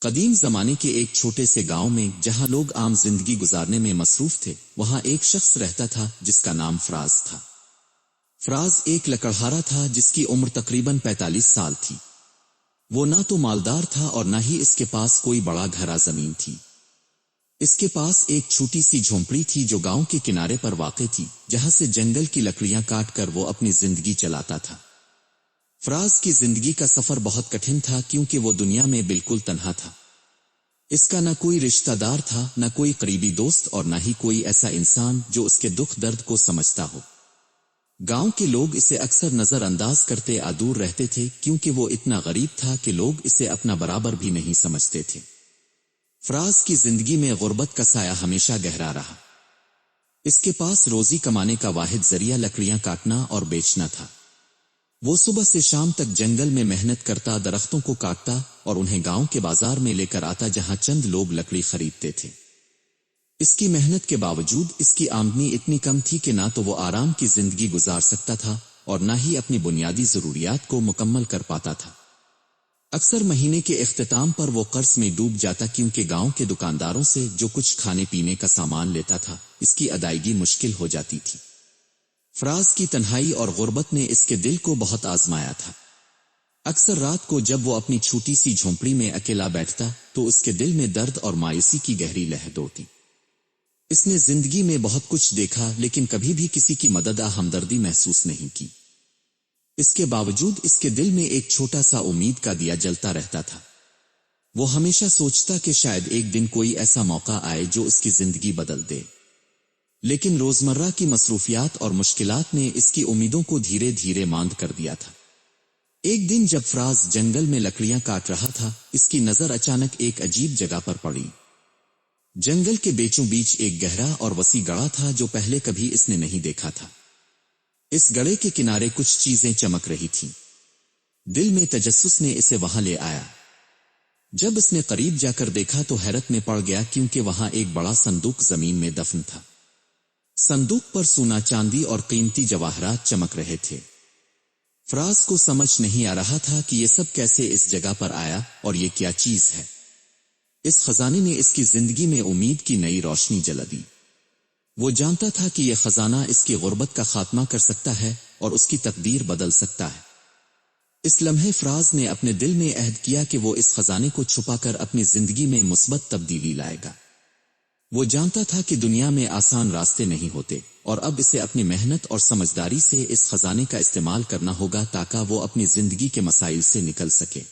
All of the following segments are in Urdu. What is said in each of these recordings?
قدیم زمانے کے ایک چھوٹے سے گاؤں میں جہاں لوگ عام زندگی گزارنے میں مصروف تھے، وہاں ایک شخص رہتا تھا جس کا نام فراز تھا۔ فراز ایک لکڑہارا تھا جس کی عمر تقریباً 45 سال تھی۔ وہ نہ تو مالدار تھا اور نہ ہی اس کے پاس کوئی بڑا گھرا زمین تھی۔ اس کے پاس ایک چھوٹی سی جھونپڑی تھی جو گاؤں کے کنارے پر واقع تھی، جہاں سے جنگل کی لکڑیاں کاٹ کر وہ اپنی زندگی چلاتا تھا۔ فراز کی زندگی کا سفر بہت کٹھن تھا کیونکہ وہ دنیا میں بالکل تنہا تھا۔ اس کا نہ کوئی رشتہ دار تھا، نہ کوئی قریبی دوست اور نہ ہی کوئی ایسا انسان جو اس کے دکھ درد کو سمجھتا ہو۔ گاؤں کے لوگ اسے اکثر نظر انداز کرتے دور رہتے تھے کیونکہ وہ اتنا غریب تھا کہ لوگ اسے اپنا برابر بھی نہیں سمجھتے تھے۔ فراز کی زندگی میں غربت کا سایہ ہمیشہ گہرا رہا۔ اس کے پاس روزی کمانے کا واحد ذریعہ لکڑیاں کاٹنا اور بیچنا تھا۔ وہ صبح سے شام تک جنگل میں محنت کرتا، درختوں کو کاٹتا اور انہیں گاؤں کے بازار میں لے کر آتا جہاں چند لوگ لکڑی خریدتے تھے۔ اس کی محنت کے باوجود اس کی آمدنی اتنی کم تھی کہ نہ تو وہ آرام کی زندگی گزار سکتا تھا اور نہ ہی اپنی بنیادی ضروریات کو مکمل کر پاتا تھا۔ اکثر مہینے کے اختتام پر وہ قرض میں ڈوب جاتا کیونکہ گاؤں کے دکانداروں سے جو کچھ کھانے پینے کا سامان لیتا تھا اس کی ادائیگی مشکل ہو جاتی تھی۔ فراز کی تنہائی اور غربت نے اس کے دل کو بہت آزمایا تھا۔ اکثر رات کو جب وہ اپنی چھوٹی سی جھونپڑی میں اکیلا بیٹھتا تو اس کے دل میں درد اور مایوسی کی گہری لہر دوڑتی۔ اس نے زندگی میں بہت کچھ دیکھا لیکن کبھی بھی کسی کی مدد ہمدردی محسوس نہیں کی۔ اس کے باوجود اس کے دل میں ایک چھوٹا سا امید کا دیا جلتا رہتا تھا۔ وہ ہمیشہ سوچتا کہ شاید ایک دن کوئی ایسا موقع آئے جو اس کی زندگی بدل دے، لیکن روزمرہ کی مصروفیات اور مشکلات نے اس کی امیدوں کو دھیرے دھیرے ماند کر دیا تھا۔ ایک دن جب فراز جنگل میں لکڑیاں کاٹ رہا تھا، اس کی نظر اچانک ایک عجیب جگہ پر پڑی۔ جنگل کے بیچوں بیچ ایک گہرا اور وسیع گڑھا تھا جو پہلے کبھی اس نے نہیں دیکھا تھا۔ اس گڑھے کے کنارے کچھ چیزیں چمک رہی تھیں۔ دل میں تجسس نے اسے وہاں لے آیا۔ جب اس نے قریب جا کر دیکھا تو حیرت میں پڑ گیا کیونکہ وہاں ایک بڑا صندوق زمین میں دفن تھا۔ صندوق پر سونا، چاندی اور قیمتی جواہرات چمک رہے تھے۔ فراز کو سمجھ نہیں آ رہا تھا کہ یہ سب کیسے اس جگہ پر آیا اور یہ کیا چیز ہے۔ اس خزانے نے اس کی زندگی میں امید کی نئی روشنی جلا دی۔ وہ جانتا تھا کہ یہ خزانہ اس کی غربت کا خاتمہ کر سکتا ہے اور اس کی تقدیر بدل سکتا ہے۔ اس لمحے فراز نے اپنے دل میں عہد کیا کہ وہ اس خزانے کو چھپا کر اپنی زندگی میں مثبت تبدیلی لائے گا۔ وہ جانتا تھا کہ دنیا میں آسان راستے نہیں ہوتے اور اب اسے اپنی محنت اور سمجھداری سے اس خزانے کا استعمال کرنا ہوگا تاکہ وہ اپنی زندگی کے مسائل سے نکل سکے۔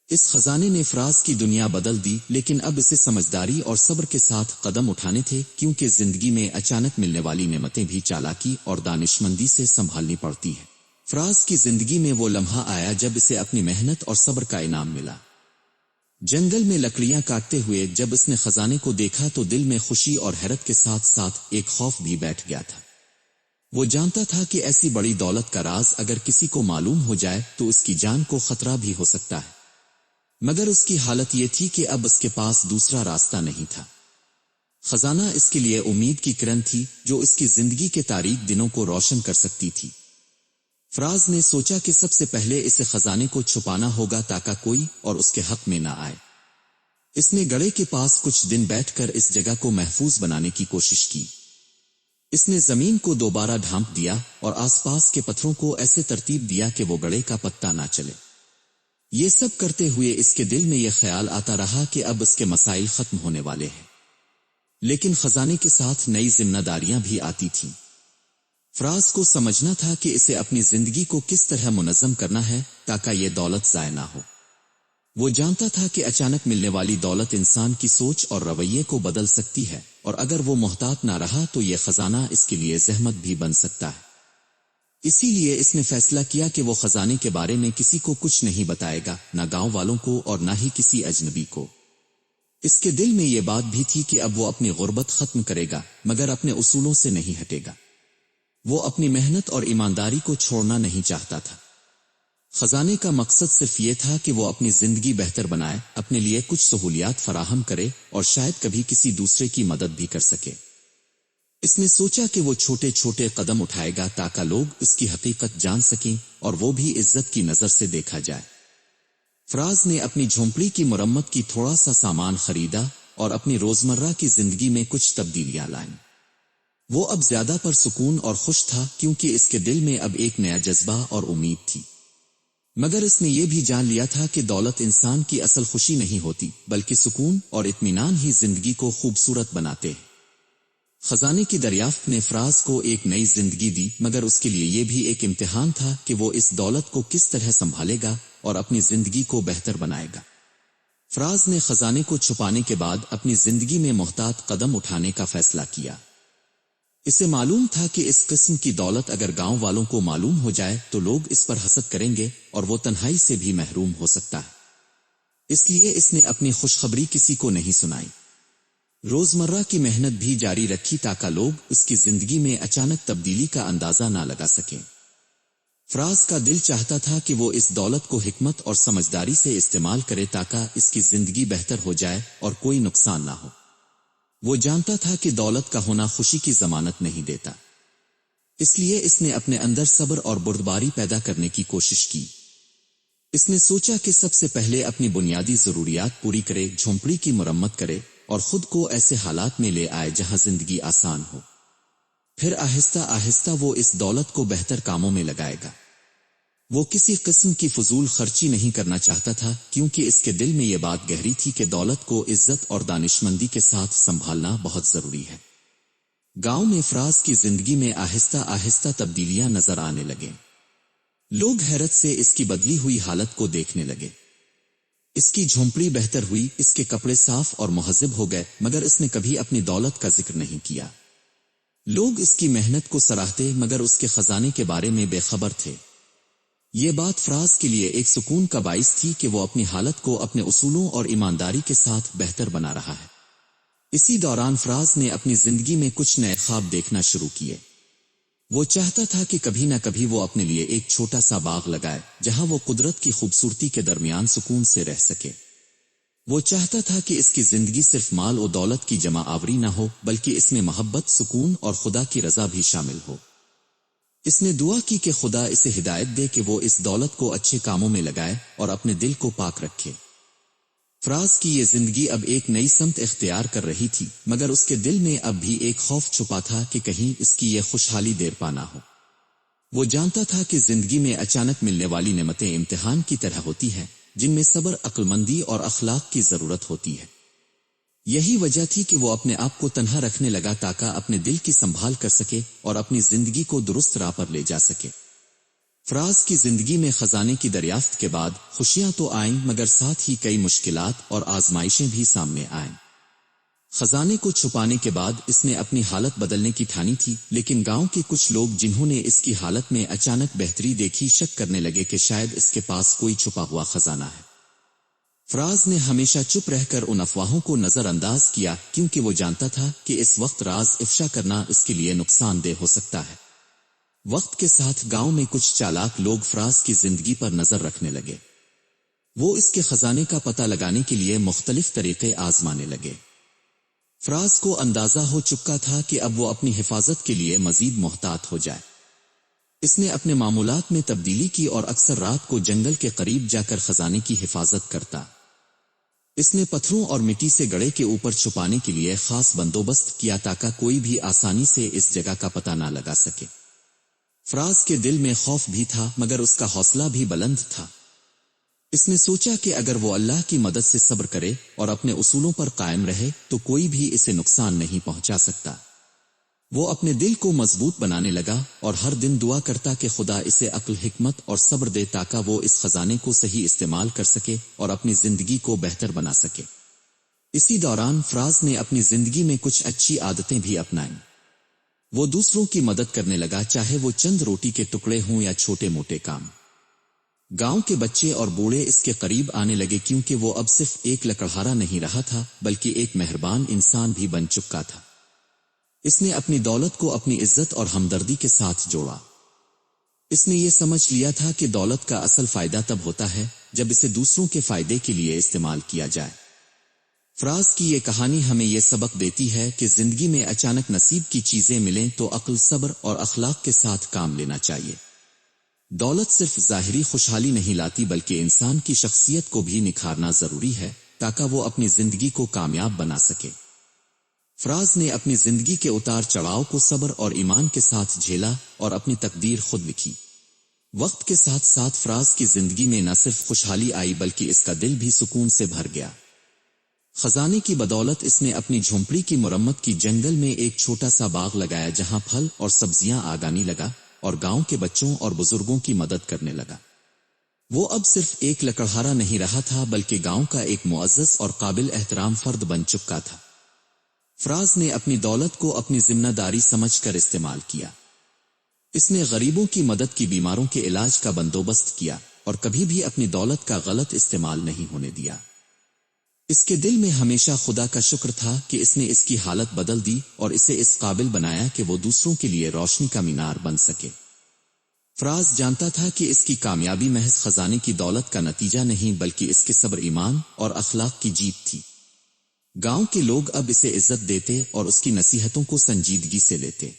اس خزانے نے فراز کی دنیا بدل دی، لیکن اب اسے سمجھداری اور صبر کے ساتھ قدم اٹھانے تھے کیونکہ زندگی میں اچانک ملنے والی نعمتیں بھی چالاکی اور دانشمندی سے سنبھالنی پڑتی ہیں۔ فراز کی زندگی میں وہ لمحہ آیا جب اسے اپنی محنت اور صبر کا انعام ملا۔ جنگل میں لکڑیاں کاٹتے ہوئے جب اس نے خزانے کو دیکھا تو دل میں خوشی اور حیرت کے ساتھ ساتھ ایک خوف بھی بیٹھ گیا تھا۔ وہ جانتا تھا کہ ایسی بڑی دولت کا راز اگر کسی کو معلوم ہو جائے تو اس کی جان کو خطرہ بھی ہو سکتا ہے، مگر اس کی حالت یہ تھی کہ اب اس کے پاس دوسرا راستہ نہیں تھا۔ خزانہ اس کے لیے امید کی کرن تھی جو اس کی زندگی کے تاریک دنوں کو روشن کر سکتی تھی۔ فراز نے سوچا کہ سب سے پہلے اسے خزانے کو چھپانا ہوگا تاکہ کوئی اور اس کے حق میں نہ آئے۔ اس نے گڑھے کے پاس کچھ دن بیٹھ کر اس جگہ کو محفوظ بنانے کی کوشش کی۔ اس نے زمین کو دوبارہ ڈھانپ دیا اور آس پاس کے پتھروں کو ایسے ترتیب دیا کہ وہ گڑھے کا پتہ نہ چلے۔ یہ سب کرتے ہوئے اس کے دل میں یہ خیال آتا رہا کہ اب اس کے مسائل ختم ہونے والے ہیں، لیکن خزانے کے ساتھ نئی ذمہ داریاں بھی آتی تھیں۔ فراز کو سمجھنا تھا کہ اسے اپنی زندگی کو کس طرح منظم کرنا ہے تاکہ یہ دولت ضائع نہ ہو۔ وہ جانتا تھا کہ اچانک ملنے والی دولت انسان کی سوچ اور رویے کو بدل سکتی ہے، اور اگر وہ محتاط نہ رہا تو یہ خزانہ اس کے لیے زحمت بھی بن سکتا ہے۔ اسی لیے اس نے فیصلہ کیا کہ وہ خزانے کے بارے میں کسی کو کچھ نہیں بتائے گا، نہ گاؤں والوں کو اور نہ ہی کسی اجنبی کو۔ اس کے دل میں یہ بات بھی تھی کہ اب وہ اپنی غربت ختم کرے گا مگر اپنے اصولوں سے نہیں ہٹے گا۔ وہ اپنی محنت اور ایمانداری کو چھوڑنا نہیں چاہتا تھا۔ خزانے کا مقصد صرف یہ تھا کہ وہ اپنی زندگی بہتر بنائے، اپنے لیے کچھ سہولیات فراہم کرے اور شاید کبھی کسی دوسرے کی مدد بھی کر سکے۔ اس نے سوچا کہ وہ چھوٹے چھوٹے قدم اٹھائے گا تاکہ لوگ اس کی حقیقت جان سکیں اور وہ بھی عزت کی نظر سے دیکھا جائے۔ فراز نے اپنی جھونپڑی کی مرمت کی تھوڑا سا سامان خریدا اور اپنی روزمرہ کی زندگی میں کچھ تبدیلیاں لائیں۔ وہ اب زیادہ پر سکون اور خوش تھا کیونکہ اس کے دل میں اب ایک نیا جذبہ اور امید تھی، مگر اس نے یہ بھی جان لیا تھا کہ دولت انسان کی اصل خوشی نہیں ہوتی، بلکہ سکون اور اطمینان ہی زندگی کو خوبصورت بناتے ہیں۔ خزانے کی دریافت نے فراز کو ایک نئی زندگی دی، مگر اس کے لیے یہ بھی ایک امتحان تھا کہ وہ اس دولت کو کس طرح سنبھالے گا اور اپنی زندگی کو بہتر بنائے گا۔ فراز نے خزانے کو چھپانے کے بعد اپنی زندگی میں محتاط قدم اٹھانے کا فیصلہ کیا۔ اسے معلوم تھا کہ اس قسم کی دولت اگر گاؤں والوں کو معلوم ہو جائے تو لوگ اس پر حسد کریں گے اور وہ تنہائی سے بھی محروم ہو سکتا ہے۔ اس لیے اس نے اپنی خوشخبری کسی کو نہیں سنائی۔ روزمرہ کی محنت بھی جاری رکھی تاکہ لوگ اس کی زندگی میں اچانک تبدیلی کا اندازہ نہ لگا سکیں۔ فراز کا دل چاہتا تھا کہ وہ اس دولت کو حکمت اور سمجھداری سے استعمال کرے تاکہ اس کی زندگی بہتر ہو جائے اور کوئی نقصان نہ ہو۔ وہ جانتا تھا کہ دولت کا ہونا خوشی کی ضمانت نہیں دیتا، اس لیے اس نے اپنے اندر صبر اور بردباری پیدا کرنے کی کوشش کی۔ اس نے سوچا کہ سب سے پہلے اپنی بنیادی ضروریات پوری کرے، جھونپڑی کی مرمت کرے اور خود کو ایسے حالات میں لے آئے جہاں زندگی آسان ہو۔ پھر آہستہ آہستہ وہ اس دولت کو بہتر کاموں میں لگائے گا۔ وہ کسی قسم کی فضول خرچی نہیں کرنا چاہتا تھا کیونکہ اس کے دل میں یہ بات گہری تھی کہ دولت کو عزت اور دانشمندی کے ساتھ سنبھالنا بہت ضروری ہے۔ گاؤں میں فراز کی زندگی میں آہستہ آہستہ تبدیلیاں نظر آنے لگیں۔ لوگ حیرت سے اس کی بدلی ہوئی حالت کو دیکھنے لگے۔ اس کی جھونپڑی بہتر ہوئی، اس کے کپڑے صاف اور مہذب ہو گئے، مگر اس نے کبھی اپنی دولت کا ذکر نہیں کیا۔ لوگ اس کی محنت کو سراہتے مگر اس کے خزانے کے بارے میں بے خبر تھے۔ یہ بات فراز کے لیے ایک سکون کا باعث تھی کہ وہ اپنی حالت کو اپنے اصولوں اور ایمانداری کے ساتھ بہتر بنا رہا ہے۔ اسی دوران فراز نے اپنی زندگی میں کچھ نئے خواب دیکھنا شروع کیے۔ وہ چاہتا تھا کہ کبھی نہ کبھی وہ اپنے لیے ایک چھوٹا سا باغ لگائے جہاں وہ قدرت کی خوبصورتی کے درمیان سکون سے رہ سکے۔ وہ چاہتا تھا کہ اس کی زندگی صرف مال و دولت کی جمع آوری نہ ہو بلکہ اس میں محبت، سکون اور خدا کی رضا بھی شامل ہو۔ اس نے دعا کی کہ خدا اسے ہدایت دے کہ وہ اس دولت کو اچھے کاموں میں لگائے اور اپنے دل کو پاک رکھے۔ فراز کی یہ زندگی اب ایک نئی سمت اختیار کر رہی تھی، مگر اس کے دل میں اب بھی ایک خوف چھپا تھا کہ کہیں اس کی یہ خوشحالی دیر پا نہ ہو۔ وہ جانتا تھا کہ زندگی میں اچانک ملنے والی نعمتیں امتحان کی طرح ہوتی ہیں، جن میں صبر، عقل مندی اور اخلاق کی ضرورت ہوتی ہے۔ یہی وجہ تھی کہ وہ اپنے آپ کو تنہا رکھنے لگا تاکہ اپنے دل کی سنبھال کر سکے اور اپنی زندگی کو درست راہ پر لے جا سکے۔ فراز کی زندگی میں خزانے کی دریافت کے بعد خوشیاں تو آئیں مگر ساتھ ہی کئی مشکلات اور آزمائشیں بھی سامنے آئیں۔ خزانے کو چھپانے کے بعد اس نے اپنی حالت بدلنے کی ٹھانی تھی، لیکن گاؤں کے کچھ لوگ جنہوں نے اس کی حالت میں اچانک بہتری دیکھی شک کرنے لگے کہ شاید اس کے پاس کوئی چھپا ہوا خزانہ ہے۔ فراز نے ہمیشہ چپ رہ کر ان افواہوں کو نظر انداز کیا کیونکہ وہ جانتا تھا کہ اس وقت راز افشا کرنا اس کے لیے نقصان دہ ہو سکتا ہے۔ وقت کے ساتھ گاؤں میں کچھ چالاک لوگ فراز کی زندگی پر نظر رکھنے لگے۔ وہ اس کے خزانے کا پتہ لگانے کے لیے مختلف طریقے آزمانے لگے۔ فراز کو اندازہ ہو چکا تھا کہ اب وہ اپنی حفاظت کے لیے مزید محتاط ہو جائے۔ اس نے اپنے معمولات میں تبدیلی کی اور اکثر رات کو جنگل کے قریب جا کر خزانے کی حفاظت کرتا۔ اس نے پتھروں اور مٹی سے گڑھے کے اوپر چھپانے کے لیے خاص بندوبست کیا تاکہ کوئی بھی آسانی سے اس جگہ کا پتہ نہ لگا سکے۔ فراز کے دل میں خوف بھی تھا مگر اس کا حوصلہ بھی بلند تھا۔ اس نے سوچا کہ اگر وہ اللہ کی مدد سے صبر کرے اور اپنے اصولوں پر قائم رہے تو کوئی بھی اسے نقصان نہیں پہنچا سکتا۔ وہ اپنے دل کو مضبوط بنانے لگا اور ہر دن دعا کرتا کہ خدا اسے عقل، حکمت اور صبر دے تاکہ وہ اس خزانے کو صحیح استعمال کر سکے اور اپنی زندگی کو بہتر بنا سکے۔ اسی دوران فراز نے اپنی زندگی میں کچھ اچھی عادتیں بھی اپنائیں۔ وہ دوسروں کی مدد کرنے لگا، چاہے وہ چند روٹی کے ٹکڑے ہوں یا چھوٹے موٹے کام۔ گاؤں کے بچے اور بوڑھے اس کے قریب آنے لگے کیونکہ وہ اب صرف ایک لکڑہارا نہیں رہا تھا بلکہ ایک مہربان انسان بھی بن چکا تھا۔ اس نے اپنی دولت کو اپنی عزت اور ہمدردی کے ساتھ جوڑا۔ اس نے یہ سمجھ لیا تھا کہ دولت کا اصل فائدہ تب ہوتا ہے جب اسے دوسروں کے فائدے کے لیے استعمال کیا جائے۔ فراز کی یہ کہانی ہمیں یہ سبق دیتی ہے کہ زندگی میں اچانک نصیب کی چیزیں ملیں تو عقل، صبر اور اخلاق کے ساتھ کام لینا چاہیے۔ دولت صرف ظاہری خوشحالی نہیں لاتی بلکہ انسان کی شخصیت کو بھی نکھارنا ضروری ہے تاکہ وہ اپنی زندگی کو کامیاب بنا سکے۔ فراز نے اپنی زندگی کے اتار چڑھاؤ کو صبر اور ایمان کے ساتھ جھیلا اور اپنی تقدیر خود لکھی۔ وقت کے ساتھ ساتھ فراز کی زندگی میں نہ صرف خوشحالی آئی بلکہ اس کا دل بھی سکون سے بھر گیا۔ خزانے کی بدولت اس نے اپنی جھونپڑی کی مرمت کی، جنگل میں ایک چھوٹا سا باغ لگایا جہاں پھل اور سبزیاں آگانے لگا، اور گاؤں کے بچوں اور بزرگوں کی مدد کرنے لگا۔ وہ اب صرف ایک لکڑہارا نہیں رہا تھا بلکہ گاؤں کا ایک معزز اور قابل احترام فرد بن چکا تھا۔ فراز نے اپنی دولت کو اپنی ذمہ داری سمجھ کر استعمال کیا۔ اس نے غریبوں کی مدد کی، بیماروں کے علاج کا بندوبست کیا اور کبھی بھی اپنی دولت کا غلط استعمال نہیں ہونے دیا۔ اس کے دل میں ہمیشہ خدا کا شکر تھا کہ اس نے اس کی حالت بدل دی اور اسے اس قابل بنایا کہ وہ دوسروں کے لیے روشنی کا مینار بن سکے۔ فراز جانتا تھا کہ اس کی کامیابی محض خزانے کی دولت کا نتیجہ نہیں بلکہ اس کے صبر، ایمان اور اخلاق کی جیت تھی۔ گاؤں کے لوگ اب اسے عزت دیتے اور اس کی نصیحتوں کو سنجیدگی سے لیتے۔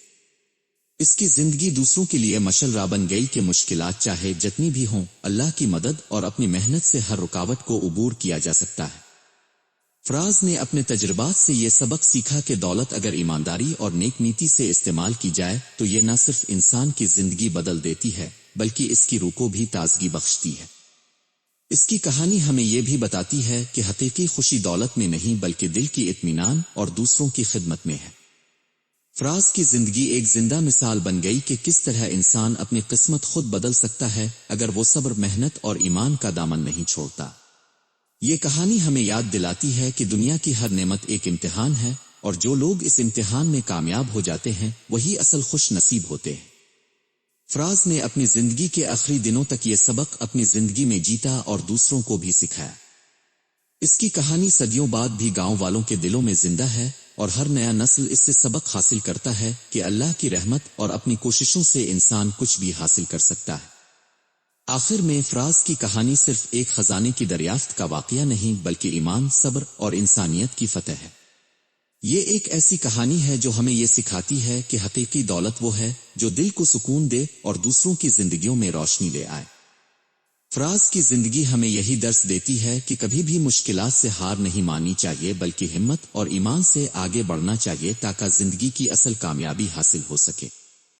اس کی زندگی دوسروں کے لیے مشعل راہ بن گئی کہ مشکلات چاہے جتنی بھی ہوں، اللہ کی مدد اور اپنی محنت سے ہر رکاوٹ کو عبور کیا جا سکتا ہے۔ فراز نے اپنے تجربات سے یہ سبق سیکھا کہ دولت اگر ایمانداری اور نیک نیتی سے استعمال کی جائے تو یہ نہ صرف انسان کی زندگی بدل دیتی ہے بلکہ اس کی روح کو بھی تازگی بخشتی ہے۔ اس کی کہانی ہمیں یہ بھی بتاتی ہے کہ حقیقی خوشی دولت میں نہیں بلکہ دل کی اطمینان اور دوسروں کی خدمت میں ہے۔ فراز کی زندگی ایک زندہ مثال بن گئی کہ کس طرح انسان اپنی قسمت خود بدل سکتا ہے اگر وہ صبر، محنت اور ایمان کا دامن نہیں چھوڑتا۔ یہ کہانی ہمیں یاد دلاتی ہے کہ دنیا کی ہر نعمت ایک امتحان ہے، اور جو لوگ اس امتحان میں کامیاب ہو جاتے ہیں وہی اصل خوش نصیب ہوتے ہیں۔ فراز نے اپنی زندگی کے آخری دنوں تک یہ سبق اپنی زندگی میں جیتا اور دوسروں کو بھی سکھایا۔ اس کی کہانی صدیوں بعد بھی گاؤں والوں کے دلوں میں زندہ ہے، اور ہر نیا نسل اس سے سبق حاصل کرتا ہے کہ اللہ کی رحمت اور اپنی کوششوں سے انسان کچھ بھی حاصل کر سکتا ہے۔ آخر میں فراز کی کہانی صرف ایک خزانے کی دریافت کا واقعہ نہیں بلکہ ایمان، صبر اور انسانیت کی فتح ہے۔ یہ ایک ایسی کہانی ہے جو ہمیں یہ سکھاتی ہے کہ حقیقی دولت وہ ہے جو دل کو سکون دے اور دوسروں کی زندگیوں میں روشنی لے آئے۔ فراز کی زندگی ہمیں یہی درس دیتی ہے کہ کبھی بھی مشکلات سے ہار نہیں ماننی چاہیے بلکہ ہمت اور ایمان سے آگے بڑھنا چاہیے تاکہ زندگی کی اصل کامیابی حاصل ہو سکے۔